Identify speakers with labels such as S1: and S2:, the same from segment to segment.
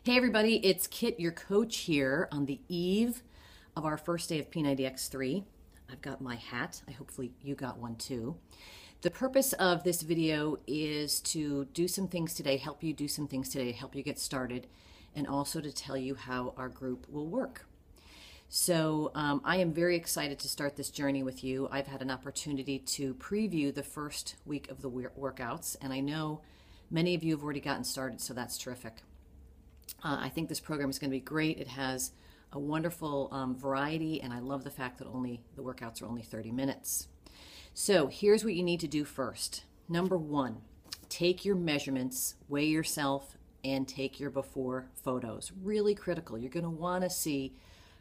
S1: Hey everybody, it's Kit, your coach here on the eve of our first day of P90X3. I've got my hat. Hopefully you got one too. The purpose of this video is to do some things today, help you do some things today, help you get started, and also to tell you how our group will work. So I am very excited to start this journey with you. I've had an opportunity to preview the first week of the workouts, and I know many of you have already gotten started, so that's terrific. I think this program is going to be great. It has a wonderful variety, and I love the fact that the workouts are only 30 minutes. So here's what you need to do first. Number one, take your measurements, weigh yourself, and take your before photos. Really critical. You're going to want to see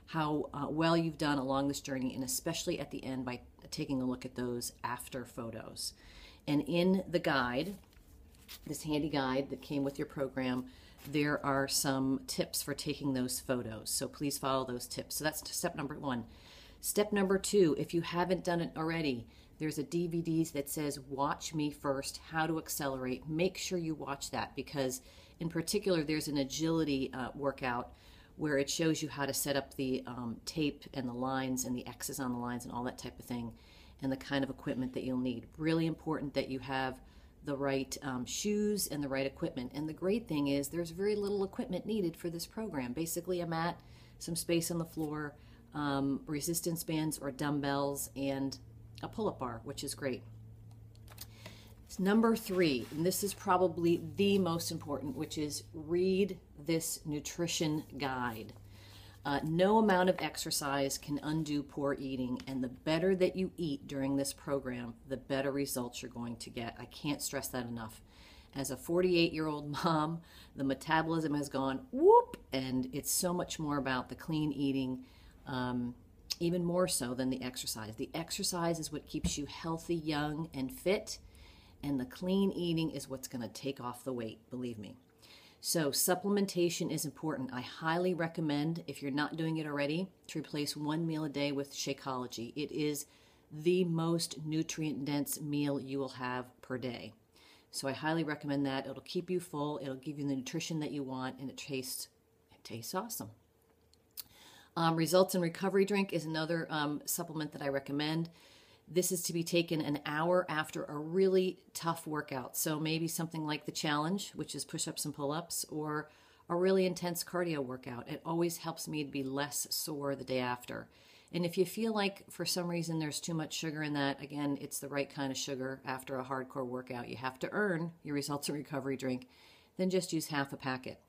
S1: how well you've done along this journey, and especially at the end by taking a look at those after photos. And in the guide, this handy guide that came with your program, there are some tips for taking those photos. So please follow those tips. So that's step number one. Step number two, if you haven't done it already, there's a DVD that says, Watch Me First, How to Accelerate. Make sure you watch that because in particular, there's an agility workout where it shows you how to set up the tape and the lines and the X's on the lines and all that type of thing and the kind of equipment that you'll need. Really important that you have the right shoes and the right equipment. And the great thing is there's very little equipment needed for this program. Basically a mat, some space on the floor, resistance bands or dumbbells, and a pull-up bar, which is great. Number three, and this is probably the most important, which is read this nutrition guide. No amount of exercise can undo poor eating, and the better that you eat during this program, the better results you're going to get. I can't stress that enough. As a 48-year-old mom, the metabolism has gone whoop, and it's so much more about the clean eating, even more so than the exercise. The exercise is what keeps you healthy, young, and fit, and the clean eating is what's going to take off the weight, believe me. So supplementation is important. I highly recommend, if you're not doing it already, to replace one meal a day with Shakeology. It is the most nutrient-dense meal you will have per day. So I highly recommend that. It'll keep you full, it'll give you the nutrition that you want, and it tastes awesome. Results in Recovery Drink is another supplement that I recommend. This is to be taken an hour after a really tough workout. So maybe something like the challenge, which is push-ups and pull-ups, or a really intense cardio workout. It always helps me to be less sore the day after. And if you feel like for some reason there's too much sugar in that, again, it's the right kind of sugar after a hardcore workout. You have to earn your Results in Recovery Drink. Then just use half a packet.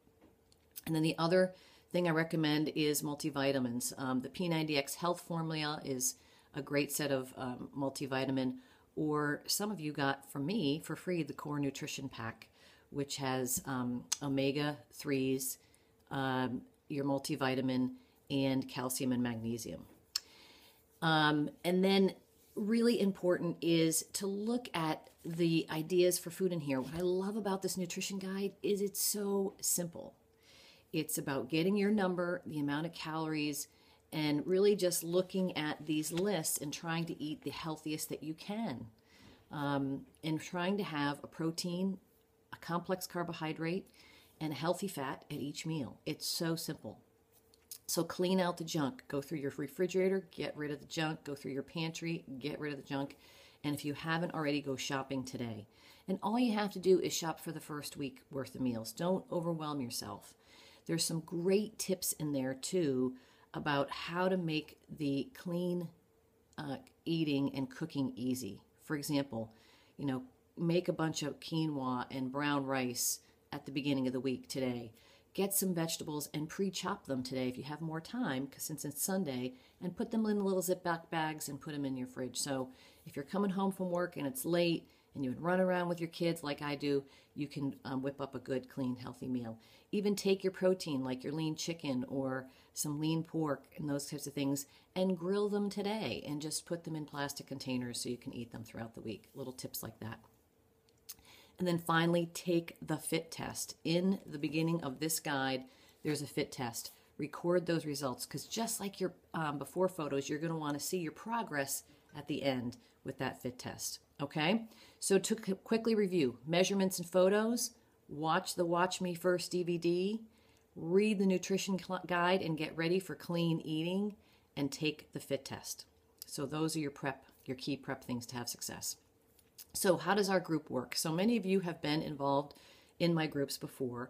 S1: And then the other thing I recommend is multivitamins. The P90X Health Formula is a great set of multivitamin, or some of you got from me for free the Core Nutrition Pack, which has omega-3s, your multivitamin, and calcium and magnesium. And then really important is to look at the ideas for food in here. What I love about this nutrition guide is it's so simple. It's about getting your number, the amount of calories, and really just looking at these lists and trying to eat the healthiest that you can. And trying to have a protein, a complex carbohydrate, and a healthy fat at each meal. It's so simple. So clean out the junk. Go through your refrigerator, get rid of the junk. Go through your pantry, get rid of the junk. And if you haven't already, go shopping today. And all you have to do is shop for the first week worth of meals. Don't overwhelm yourself. There's some great tips in there too about how to make the clean eating and cooking easy. For example, make a bunch of quinoa and brown rice at the beginning of the week today. Get some vegetables and pre-chop them today if you have more time, because since it's Sunday, and put them in little Ziploc bags and put them in your fridge. So if you're coming home from work and it's late and you would run around with your kids like I do, you can whip up a good, clean, healthy meal. Even take your protein, like your lean chicken or some lean pork and those types of things, and grill them today and just put them in plastic containers so you can eat them throughout the week. Little tips like that. And then finally, take the fit test. In the beginning of this guide, there's a fit test. Record those results, because just like your before photos, you're going to want to see your progress at the end with that fit test. Okay? So to quickly review, measurements and photos, watch the Watch Me First DVD, read the nutrition guide and get ready for clean eating, and take the fit test. So those are your key prep things to have success. So how does our group work? So many of you have been involved in my groups before.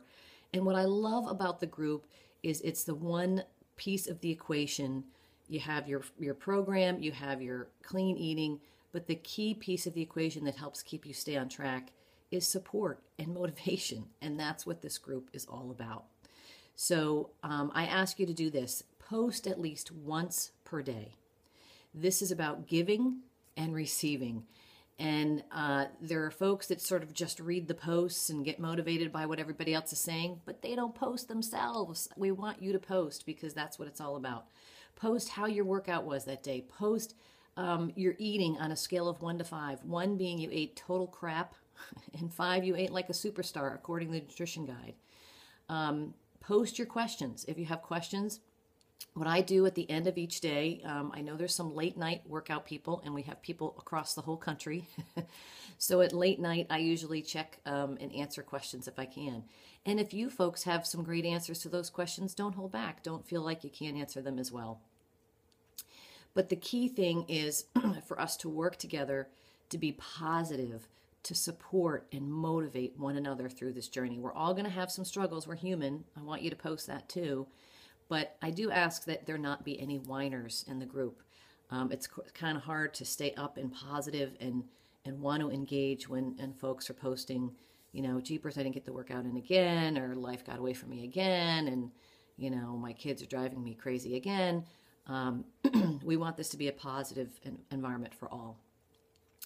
S1: And what I love about the group is it's the one piece of the equation. You have your program, you have your clean eating, but the key piece of the equation that helps keep you stay on track is support and motivation. And that's what this group is all about. So I ask you to do this. Post at least once per day. This is about giving and receiving. And there are folks that sort of just read the posts and get motivated by what everybody else is saying, but they don't post themselves. We want you to post because that's what it's all about. Post how your workout was that day. Post your eating on a scale of 1 to 5. 1 being you ate total crap, and 5 you ate like a superstar according to the nutrition guide. Post your questions. If you have questions, what I do at the end of each day, I know there's some late night workout people, and we have people across the whole country. So at late night, I usually check and answer questions if I can. And if you folks have some great answers to those questions, don't hold back. Don't feel like you can't answer them as well. But the key thing is for us to work together, to be positive, to support and motivate one another through this journey. We're all going to have some struggles. We're human. I want you to post that too. But I do ask that there not be any whiners in the group. It's kind of hard to stay up and positive and want to engage when folks are posting, you know, jeepers, I didn't get the workout in again, or life got away from me again, and, you know, my kids are driving me crazy again. We want this to be a positive environment for all.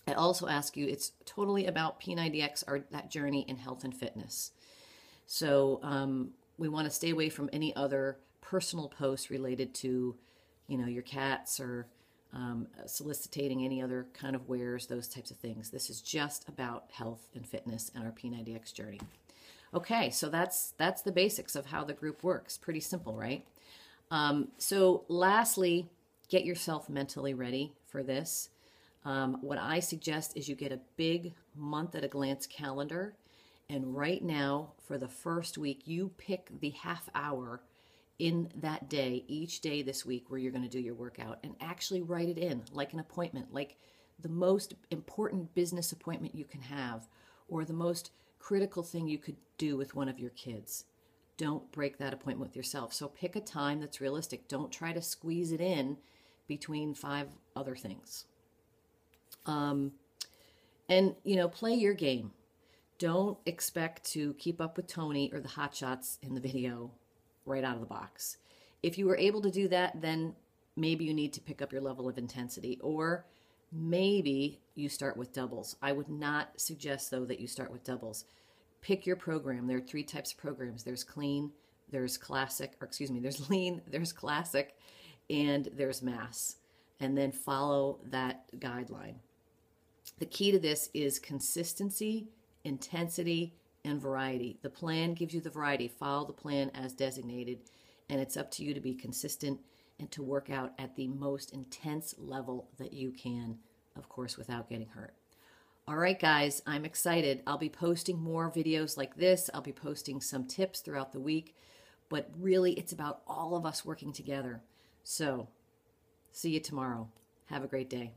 S1: I also ask you, it's totally about P90X, that journey in health and fitness. So we want to stay away from any other personal posts related to, you know, your cats or soliciting any other kind of wares, those types of things. This is just about health and fitness and our P90X journey. Okay, so that's the basics of how the group works. Pretty simple, right? So lastly, get yourself mentally ready for this. What I suggest is you get a big month at a glance calendar. And right now, for the first week, you pick the half hour in that day, each day this week, where you're going to do your workout, and actually write it in like an appointment, like the most important business appointment you can have, or the most critical thing you could do with one of your kids. Don't break that appointment with yourself. So pick a time that's realistic. Don't try to squeeze it in between 5 other things. And, you know, play your game. Don't expect to keep up with Tony or the hot shots in the video right out of the box. If you were able to do that, then maybe you need to pick up your level of intensity, or maybe you start with doubles. I would not suggest, though, that you start with doubles. Pick your program. There are 3 types of programs. There's clean, there's classic, or excuse me, there's lean, there's classic, and there's mass. And then follow that guideline. The key to this is consistency, intensity, and variety. The plan gives you the variety. Follow the plan as designated, and it's up to you to be consistent and to work out at the most intense level that you can, of course, without getting hurt. All right, guys, I'm excited. I'll be posting more videos like this. I'll be posting some tips throughout the week, but really it's about all of us working together. So, see you tomorrow. Have a great day.